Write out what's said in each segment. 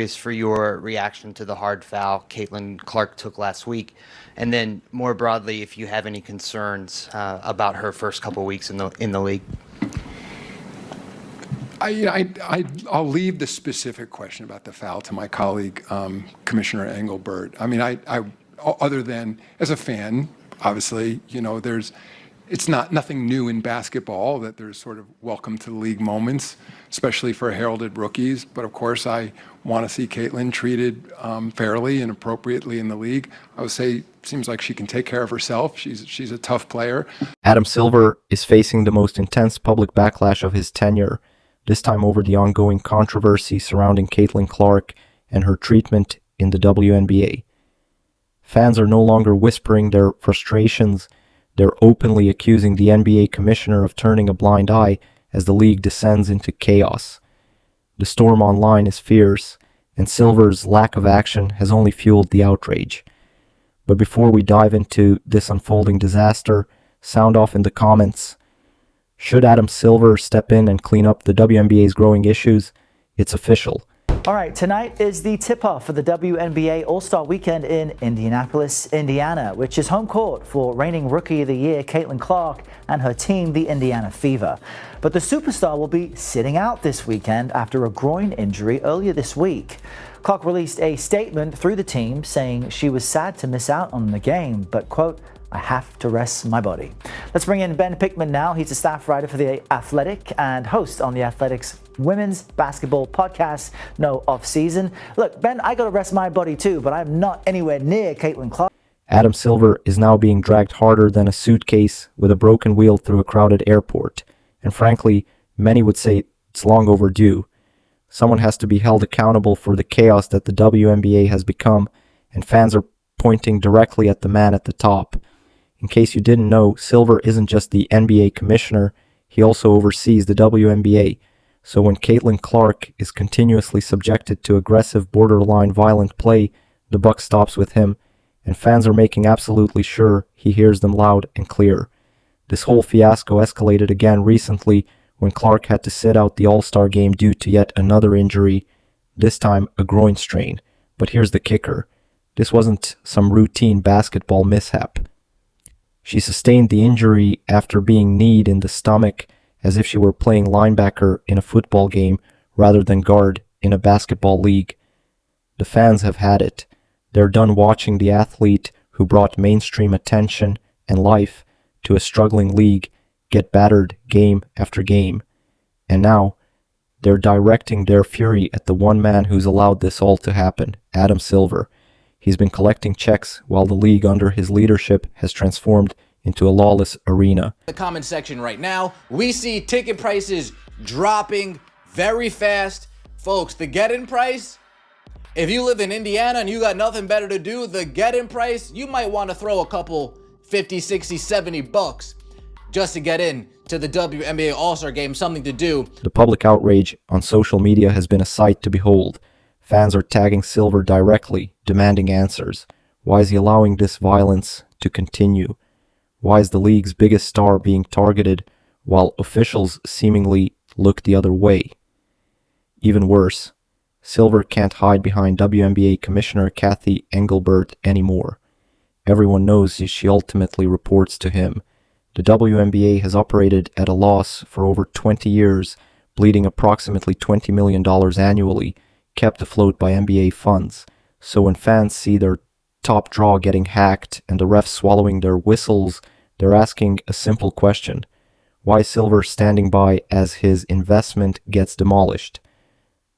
For your reaction to the hard foul Caitlin Clark took last week, and then more broadly, if you have any concerns about her first couple weeks in the league. I'll leave the specific question about the foul to my colleague, Commissioner Engelbert. I mean, other than as a fan, obviously, it's nothing new in basketball that there's sort of welcome to the league moments, especially for heralded rookies. But of course, I want to see Caitlin treated fairly and appropriately in the league. I would say seems like she can take care of herself. She's a tough player. Adam Silver is facing the most intense public backlash of his tenure, this time over the ongoing controversy surrounding Caitlin Clark and her treatment in the WNBA. Fans are no longer whispering their frustrations. They're openly accusing the NBA commissioner of turning a blind eye as the league descends into chaos. The storm online is fierce, and Silver's lack of action has only fueled the outrage. But before we dive into this unfolding disaster, sound off in the comments. Should Adam Silver step in and clean up the WNBA's growing issues? It's official. All right, tonight is the tip-off for the WNBA All-Star Weekend in Indianapolis, Indiana, which is home court for reigning Rookie of the Year Caitlin Clark and her team, the Indiana Fever. But the superstar will be sitting out this weekend after a groin injury earlier this week. Clark released a statement through the team saying she was sad to miss out on the game, but, quote, I have to rest my body. Let's bring in Ben Pickman now. He's a staff writer for The Athletic and host on The Athletic's women's basketball podcast, No Off Season. Look, Ben, I got to rest my body too, but I'm not anywhere near Caitlin Clark. Adam Silver is now being dragged harder than a suitcase with a broken wheel through a crowded airport. And frankly, many would say it's long overdue. Someone has to be held accountable for the chaos that the WNBA has become, and fans are pointing directly at the man at the top. In case you didn't know, Silver isn't just the NBA commissioner, he also oversees the WNBA. So when Caitlin Clark is continuously subjected to aggressive, borderline violent play, the buck stops with him, and fans are making absolutely sure he hears them loud and clear. This whole fiasco escalated again recently when Clark had to sit out the All-Star game due to yet another injury, this time a groin strain. But here's the kicker. This wasn't some routine basketball mishap. She sustained the injury after being kneed in the stomach as if she were playing linebacker in a football game rather than guard in a basketball league. The fans have had it. They're done watching the athlete who brought mainstream attention and life to a struggling league get battered game after game. And now, they're directing their fury at the one man who's allowed this all to happen, Adam Silver. He's been collecting checks while the league under his leadership has transformed into a lawless arena. In the comment section right now, we see ticket prices dropping very fast. Folks, the get-in price, if you live in Indiana and you got nothing better to do, the get-in price, you might want to throw a couple 50, 60, 70 bucks just to get in to the WNBA All-Star Game, something to do. The public outrage on social media has been a sight to behold. Fans are tagging Silver directly, demanding answers. Why is he allowing this violence to continue? Why is the league's biggest star being targeted while officials seemingly look the other way? Even worse, Silver can't hide behind WNBA Commissioner Cathy Engelbert anymore. Everyone knows she ultimately reports to him. The WNBA has operated at a loss for over 20 years, bleeding approximately $20 million annually, kept afloat by NBA funds. So when fans see their top draw getting hacked and the refs swallowing their whistles, they're asking a simple question. Why is Silver standing by as his investment gets demolished?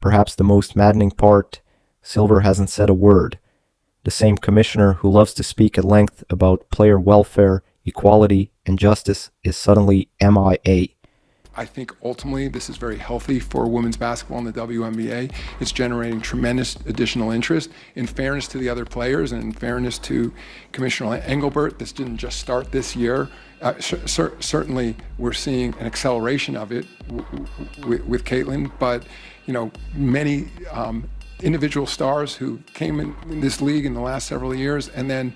Perhaps the most maddening part, Silver hasn't said a word. The same commissioner who loves to speak at length about player welfare, equality, and justice is suddenly MIA. I think ultimately this is very healthy for women's basketball in the WNBA. It's generating tremendous additional interest. In fairness to the other players and in fairness to Commissioner Engelbert, this didn't just start this year. Certainly we're seeing an acceleration of it with Caitlin, but many individual stars who came in this league in the last several years and then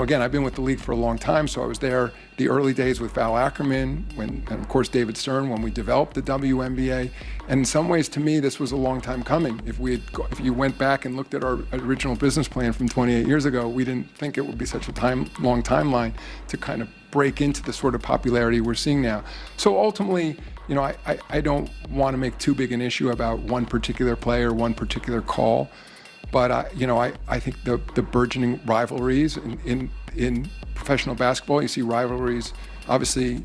again, I've been with the league for a long time, so I was there the early days with Val Ackerman, and of course David Stern, when we developed the WNBA. And in some ways, to me, this was a long time coming. If you went back and looked at our original business plan from 28 years ago, we didn't think it would be such a long timeline to kind of break into the sort of popularity we're seeing now. So ultimately, I don't want to make too big an issue about one particular player, one particular call. But I think the burgeoning rivalries in professional basketball, you see rivalries obviously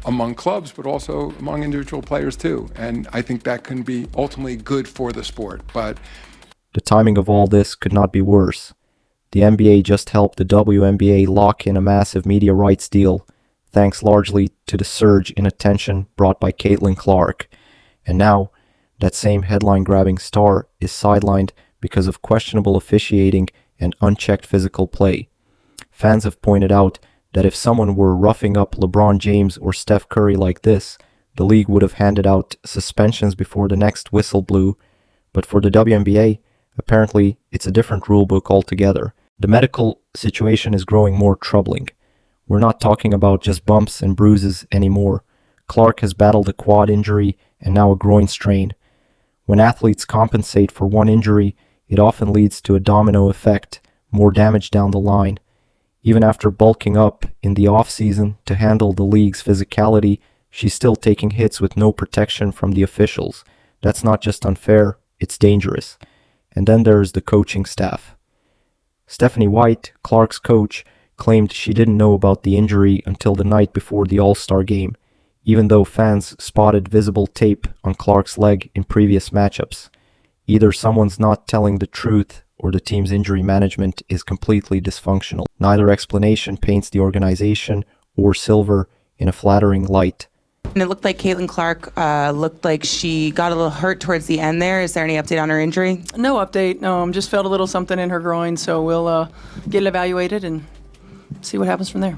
among clubs, but also among individual players too. And I think that can be ultimately good for the sport. But the timing of all this could not be worse. The NBA just helped the WNBA lock in a massive media rights deal, thanks largely to the surge in attention brought by Caitlin Clark. And now, that same headline-grabbing star is sidelined because of questionable officiating and unchecked physical play. Fans have pointed out that if someone were roughing up LeBron James or Steph Curry like this, the league would have handed out suspensions before the next whistle blew. But for the WNBA, apparently it's a different rulebook altogether. The medical situation is growing more troubling. We're not talking about just bumps and bruises anymore. Clark has battled a quad injury and now a groin strain. When athletes compensate for one injury, it often leads to a domino effect, more damage down the line. Even after bulking up in the off-season to handle the league's physicality, she's still taking hits with no protection from the officials. That's not just unfair, it's dangerous. And then there's the coaching staff. Stephanie White, Clark's coach, claimed she didn't know about the injury until the night before the All-Star game, even though fans spotted visible tape on Clark's leg in previous matchups. Either someone's not telling the truth or the team's injury management is completely dysfunctional. Neither explanation paints the organization or Silver in a flattering light. And it looked like Caitlin Clark looked like she got a little hurt towards the end there. Is there any update on her injury? No update. No, just felt a little something in her groin, so we'll get it evaluated and see what happens from there.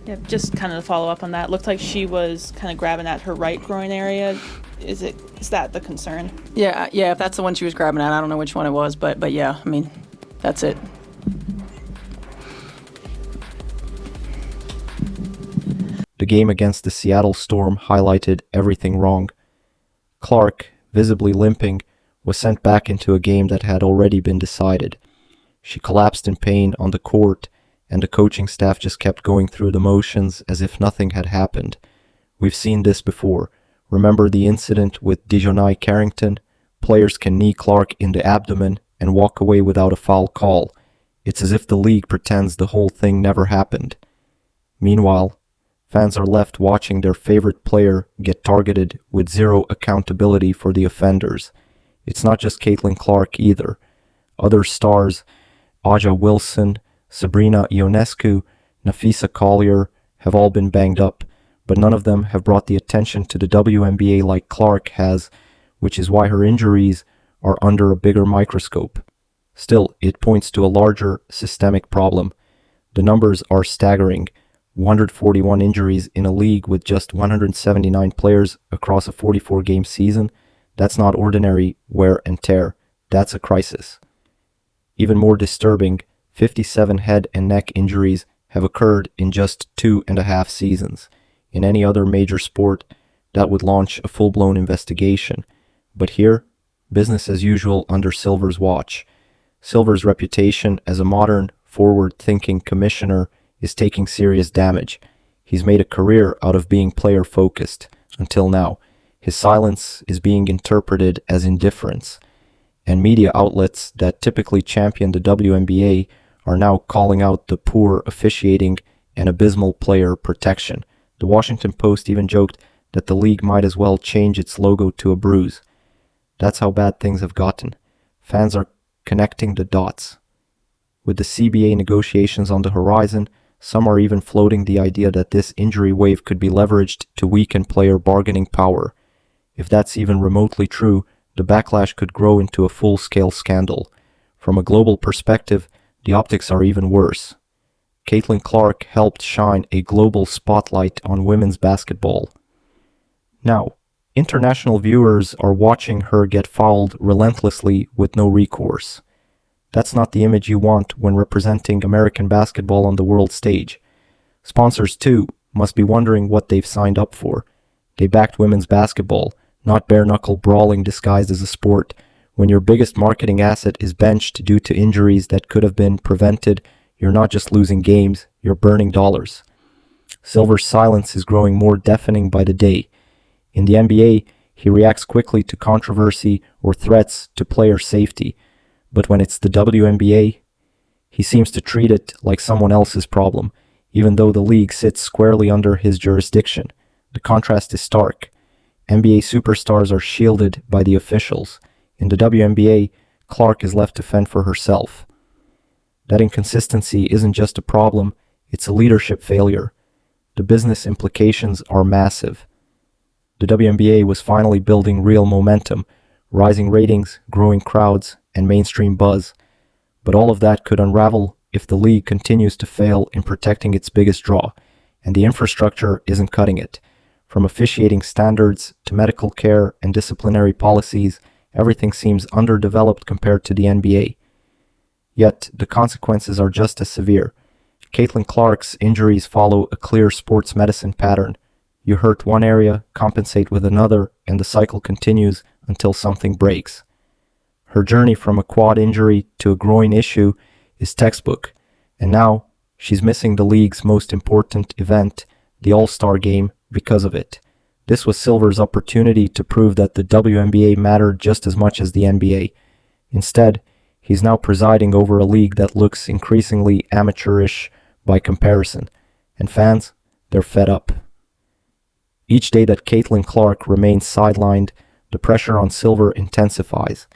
Yeah, just kind of to follow up on that, looked like she was kind of grabbing at her right groin area. Is that the concern? Yeah, if that's the one she was grabbing at, I don't know which one it was, but yeah, I mean, that's it. The game against the Seattle Storm highlighted everything wrong. Clark, visibly limping, was sent back into a game that had already been decided. She collapsed in pain on the court, and the coaching staff just kept going through the motions as if nothing had happened. We've seen this before. Remember the incident with Dejounai Carrington? Players can knee Clark in the abdomen and walk away without a foul call. It's as if the league pretends the whole thing never happened. Meanwhile, fans are left watching their favorite player get targeted with zero accountability for the offenders. It's not just Caitlin Clark either. Other stars, Aja Wilson, Sabrina Ionescu, Nafisa Collier, have all been banged up, but none of them have brought the attention to the WNBA like Clark has, which is why her injuries are under a bigger microscope. Still, it points to a larger systemic problem. The numbers are staggering. 141 injuries in a league with just 179 players across a 44-game season. That's not ordinary wear and tear. That's a crisis. Even more disturbing, 57 head and neck injuries have occurred in just 2.5 seasons. In any other major sport, that would launch a full-blown investigation. But here, business as usual under Silver's watch. Silver's reputation as a modern, forward-thinking commissioner is taking serious damage. He's made a career out of being player-focused, until now. His silence is being interpreted as indifference. And media outlets that typically champion the WNBA are now calling out the poor officiating and abysmal player protection. The Washington Post even joked that the league might as well change its logo to a bruise. That's how bad things have gotten. Fans are connecting the dots. With the CBA negotiations on the horizon, some are even floating the idea that this injury wave could be leveraged to weaken player bargaining power. If that's even remotely true, the backlash could grow into a full-scale scandal. From a global perspective, the optics are even worse. Caitlin Clark helped shine a global spotlight on women's basketball. Now, international viewers are watching her get fouled relentlessly with no recourse. That's not the image you want when representing American basketball on the world stage. Sponsors, too, must be wondering what they've signed up for. They backed women's basketball, not bare-knuckle brawling disguised as a sport. When your biggest marketing asset is benched due to injuries that could have been prevented, you're not just losing games, you're burning dollars. Silver's silence is growing more deafening by the day. In the NBA, he reacts quickly to controversy or threats to player safety. But when it's the WNBA, he seems to treat it like someone else's problem, even though the league sits squarely under his jurisdiction. The contrast is stark. NBA superstars are shielded by the officials. In the WNBA, Clark is left to fend for herself. That inconsistency isn't just a problem, it's a leadership failure. The business implications are massive. The WNBA was finally building real momentum, rising ratings, growing crowds, and mainstream buzz. But all of that could unravel if the league continues to fail in protecting its biggest draw, and the infrastructure isn't cutting it. From officiating standards to medical care and disciplinary policies, everything seems underdeveloped compared to the NBA. Yet, the consequences are just as severe. Caitlin Clark's injuries follow a clear sports medicine pattern. You hurt one area, compensate with another, and the cycle continues until something breaks. Her journey from a quad injury to a groin issue is textbook, and now she's missing the league's most important event, the All-Star Game, because of it. This was Silver's opportunity to prove that the WNBA mattered just as much as the NBA. Instead, he's now presiding over a league that looks increasingly amateurish by comparison, and fans, they're fed up. Each day that Caitlin Clark remains sidelined, the pressure on Silver intensifies.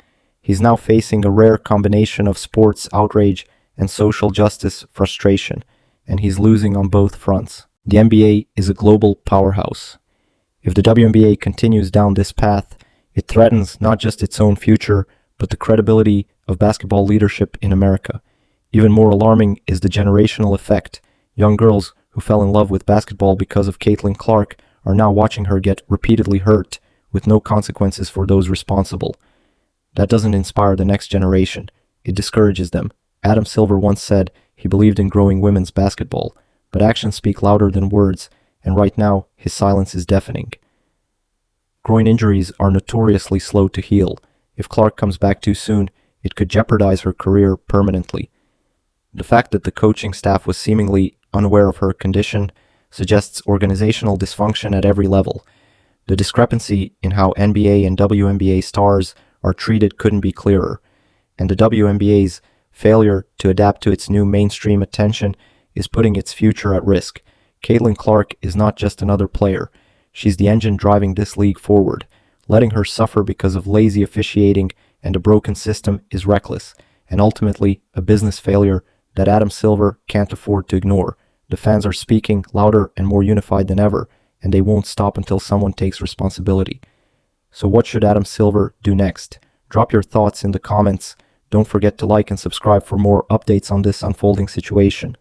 He's now facing a rare combination of sports outrage and social justice frustration, and he's losing on both fronts. The NBA is a global powerhouse. If the WNBA continues down this path, it threatens not just its own future, but the credibility of basketball leadership in America. Even more alarming is the generational effect. Young girls who fell in love with basketball because of Caitlin Clark are now watching her get repeatedly hurt, with no consequences for those responsible. That doesn't inspire the next generation. It discourages them. Adam Silver once said he believed in growing women's basketball, but actions speak louder than words, and right now, his silence is deafening. Groin injuries are notoriously slow to heal. If Clark comes back too soon, it could jeopardize her career permanently. The fact that the coaching staff was seemingly unaware of her condition suggests organizational dysfunction at every level. The discrepancy in how NBA and WNBA stars are treated couldn't be clearer, and the WNBA's failure to adapt to its new mainstream attention is putting its future at risk. Caitlin Clark is not just another player. She's the engine driving this league forward. Letting her suffer because of lazy officiating and a broken system is reckless, and ultimately a business failure that Adam Silver can't afford to ignore. The fans are speaking louder and more unified than ever, and they won't stop until someone takes responsibility. So what should Adam Silver do next? Drop your thoughts in the comments. Don't forget to like and subscribe for more updates on this unfolding situation.